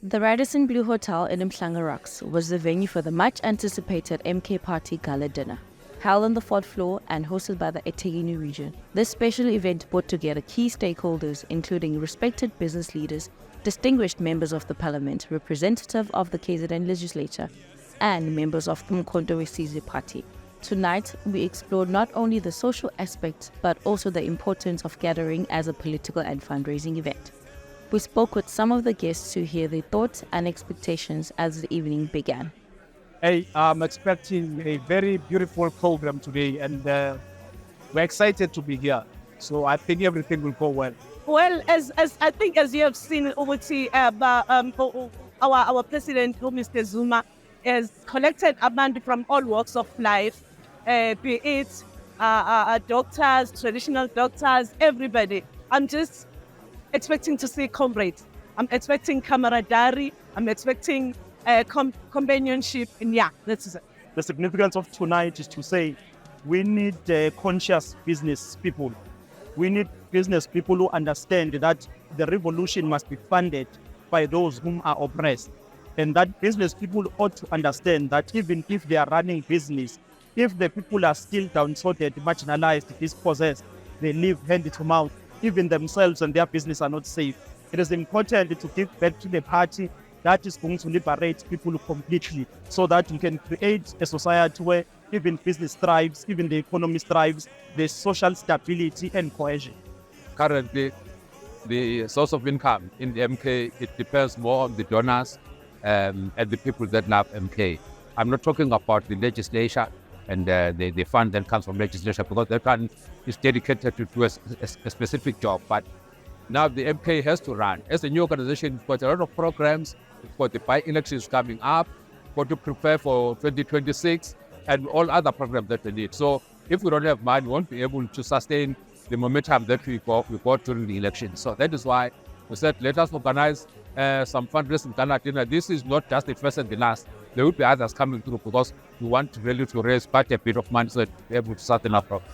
The Radisson Blue Hotel in Mhlanga Rocks was the venue for the much-anticipated MK Party Gala dinner. Held on the 4th floor and hosted by the eThekwini region, this special event brought together key stakeholders including respected business leaders, distinguished members of the parliament, representative of the KZN legislature, and members of the Umkhonto weSizwe party. Tonight, we explored not only the social aspects but also the importance of gathering as a political and fundraising event. We spoke with some of the guests to hear their thoughts and expectations as the evening began. Hey, I'm expecting a very beautiful program today, and we're excited to be here. So I think everything will go well. Well, as I think, as you have seen, our president, Mr. Zuma, has collected a band from all walks of life, be it doctors, traditional doctors, everybody. I'm just expecting to see comrades. I'm expecting camaraderie. I'm expecting companionship. And yeah, that's it. The significance of tonight is to say we need conscious business people. We need business people who understand that the revolution must be funded by those whom are oppressed. And that business people ought to understand that even if they are running business, if the people are still downtrodden, marginalized, dispossessed, they live hand to mouth, even themselves and their business are not safe. It is important to give back to the party that is going to liberate people completely so that we can create a society where even business thrives, even the economy thrives, there's social stability and cohesion. Currently, the source of income in the MK, it depends more on the donors and the people that love MK. I'm not talking about the legislature and the fund that comes from legislature, because that fund is dedicated to do a specific job. But now the MK has to run. As a new organization, we've got a lot of programs. We've got the by-elections coming up, got to prepare for 2026 and all other programs that we need. So if we don't have money, we won't be able to sustain the momentum that we got during the election. So that is why we said, let us organize some fundraising Gala dinner. This is not just the first and the last. There will be others coming through because we want really to raise quite a bit of money so that we're able to sustain our program.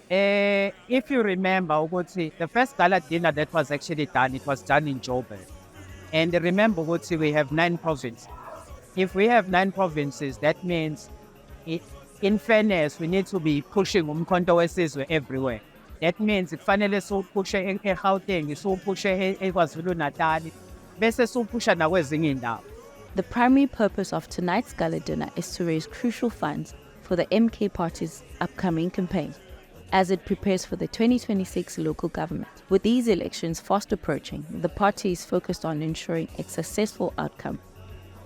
If you remember, the first gala dinner that was actually done, it was done in Joburg. And remember, we have 9 provinces. If we have 9 provinces, that means, in fairness, we need to be pushing Umkhonto weSizwe everywhere. That means if finally so push eGauteng, so push eKwaZulu-Natal, bese so push nakwezinye indawo. The primary purpose of tonight's gala dinner is to raise crucial funds for the MK Party's upcoming campaign, as it prepares for the 2026 local government. With these elections fast approaching, the party is focused on ensuring a successful outcome.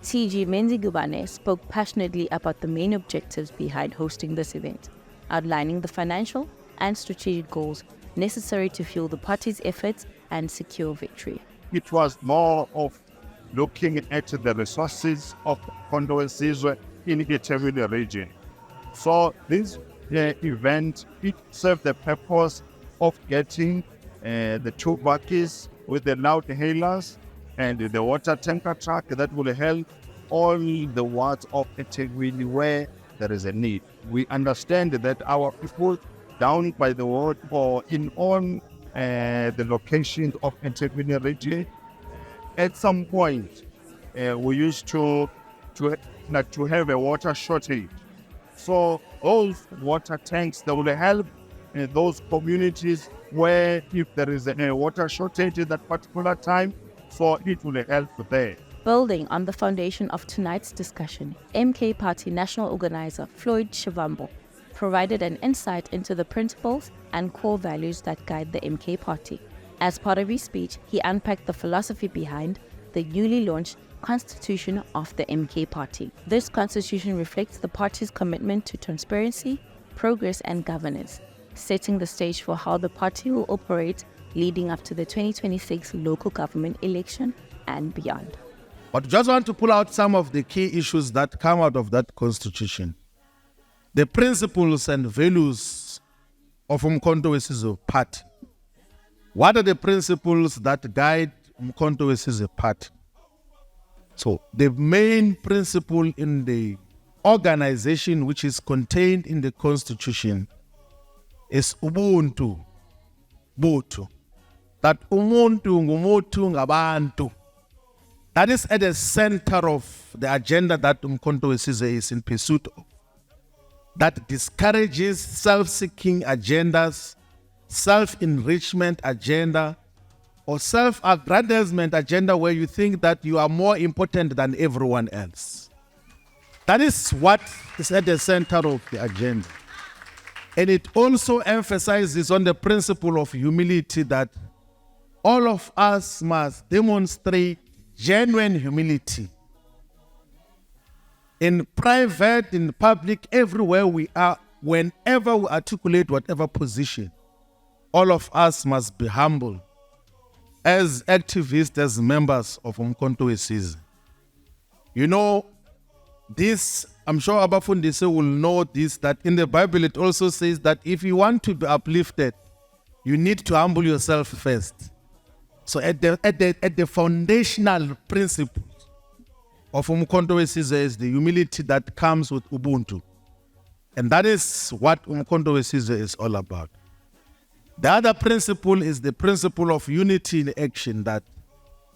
TG Menzigubane spoke passionately about the main objectives behind hosting this event, outlining the financial and strategic goals necessary to fuel the party's efforts and secure victory. It was more of looking at the resources of Umkhonto weSizwe in the eThekwini region. So this event, it served the purpose of getting the 2 buckets with the loud hailers and the water tanker truck that will help all the wards of eThekwini where there is a need. We understand that our people down by the ward or in all the locations of eThekwini region, at some point we used to have a water shortage. So those water tanks that will help those communities where if there is a water shortage at that particular time, so it will help there. Building on the foundation of tonight's discussion, MK Party National Organizer Floyd Shivambo provided an insight into the principles and core values that guide the MK Party. As part of his speech, he unpacked the philosophy behind the newly launched Constitution of the MK Party. This constitution reflects the party's commitment to transparency, progress and governance, setting the stage for how the party will operate leading up to the 2026 local government election and beyond. But just want to pull out some of the key issues that come out of that constitution. The principles and values of Umkhonto weSizwe party. What are the principles that guide Umkhonto weSizwe party? So the main principle in the organization which is contained in the constitution is Ubuntu, Butu. That umuntu ngumuntu ngabantu. That is at the center of the agenda that Umkhonto weSizwe is in pursuit of. That discourages self-seeking agendas, self-enrichment agenda, or self-aggrandizement agenda where you think that you are more important than everyone else. That is what is at the center of the agenda. And it also emphasizes on the principle of humility, that all of us must demonstrate genuine humility. In private, in public, everywhere we are, whenever we articulate whatever position, all of us must be humble as activists, as members of Umkhonto weSizwe. You know, this, I'm sure Abafundise will know this, that in the Bible it also says that if you want to be uplifted, you need to humble yourself first. So at the foundational principle of Umkhonto weSizwe is the humility that comes with Ubuntu. And that is what Umkhonto weSizwe is all about. The other principle is the principle of unity in action. That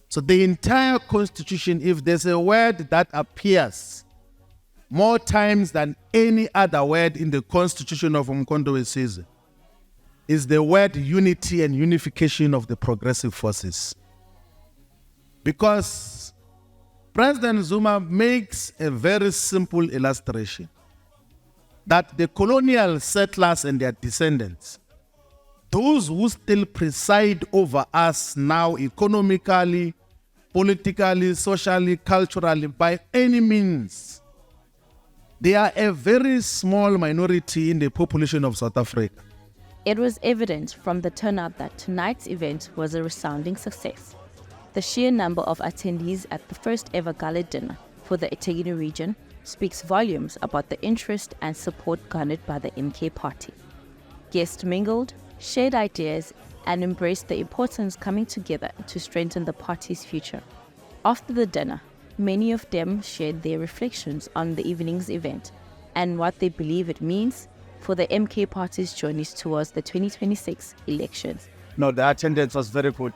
so the entire constitution, if there's a word that appears more times than any other word in the constitution of Umkhonto weSizwe, is the word unity and unification of the progressive forces. Because President Zuma makes a very simple illustration that the colonial settlers and their descendants, those who still preside over us now economically, politically, socially, culturally, by any means, they are a very small minority in the population of South Africa. It was evident from the turnout that tonight's event was a resounding success. The sheer number of attendees at the first ever gala dinner for the eThekwini region speaks volumes about the interest and support garnered by the MK party. Guests mingled, shared ideas, and embraced the importance coming together to strengthen the party's future. After the dinner, many of them shared their reflections on the evening's event and what they believe it means for the MK party's journeys towards the 2026 elections. No, the attendance was very good.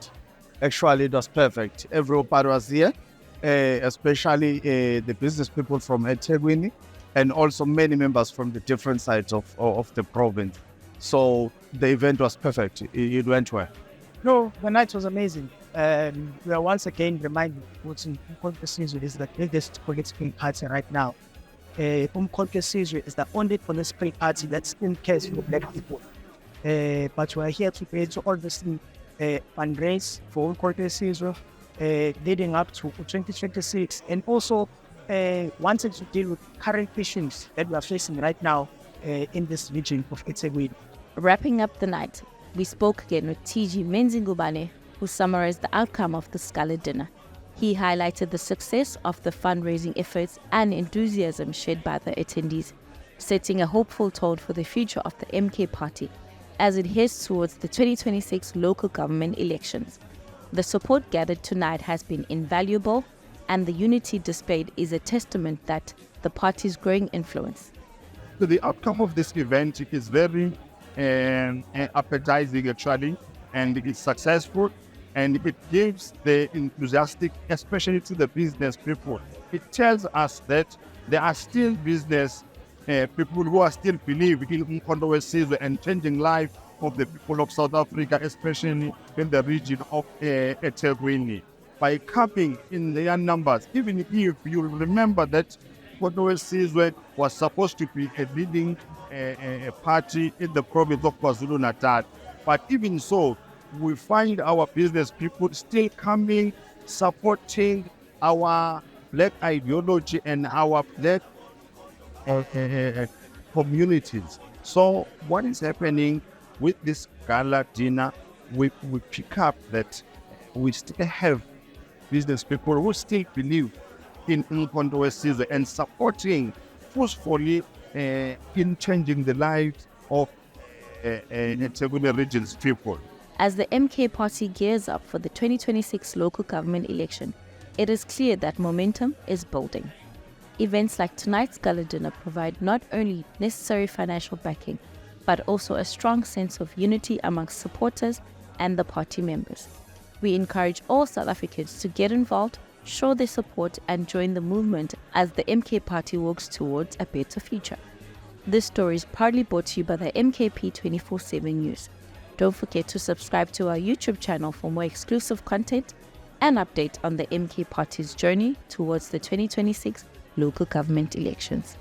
Actually, it was perfect. Everybody was here, especially the business people from eThekwini, and also many members from the different sides of the province. So the event was perfect. It went well. No, the night was amazing. We are once again reminded what's in Umkhonto weSizwe is the biggest political party right now. Umkhonto weSizwe is the only political party that still cares for black people. But we are here today to obviously fundraise for Umkhonto weSizwe leading up to 2026, and also wanted to deal with current issues that we are facing right now in this region of eThekwini. Wrapping up the night, we spoke again with TG Menzingubane, who summarized the outcome of the gala dinner. He highlighted the success of the fundraising efforts and enthusiasm shared by the attendees, setting a hopeful tone for the future of the MK party as it heads towards the 2026 local government elections. The support gathered tonight has been invaluable, and the unity displayed is a testament that the party's growing influence. So the outcome of this event is very appetizing actually, and it's successful, and it gives the enthusiastic, especially to the business people. It tells us that there are still business people who are still believe in Umkhonto weSizwe and changing life of the people of South Africa, especially in the region of eThekwini. By coming in their numbers, even if you remember that Umkhonto weSizwe was supposed to be a leading party in the province of KwaZulu-Natal. But even so, we find our business people still coming, supporting our black ideology and our black communities. So what is happening with this gala dinner, we pick up that we still have business people who still believe in Umkhonto weSizwe and supporting forcefully in changing the lives of eThekwini region's people. As the MK party gears up for the 2026 local government election, it is clear that momentum is building. Events like tonight's gala dinner provide not only necessary financial backing, but also a strong sense of unity amongst supporters and the party members. We encourage all South Africans to get involved show their support and join the movement as the MK Party works towards a better future. This story is proudly brought to you by the MKP 24/7 News. Don't forget to subscribe to our YouTube channel for more exclusive content and update on the MK Party's journey towards the 2026 local government elections.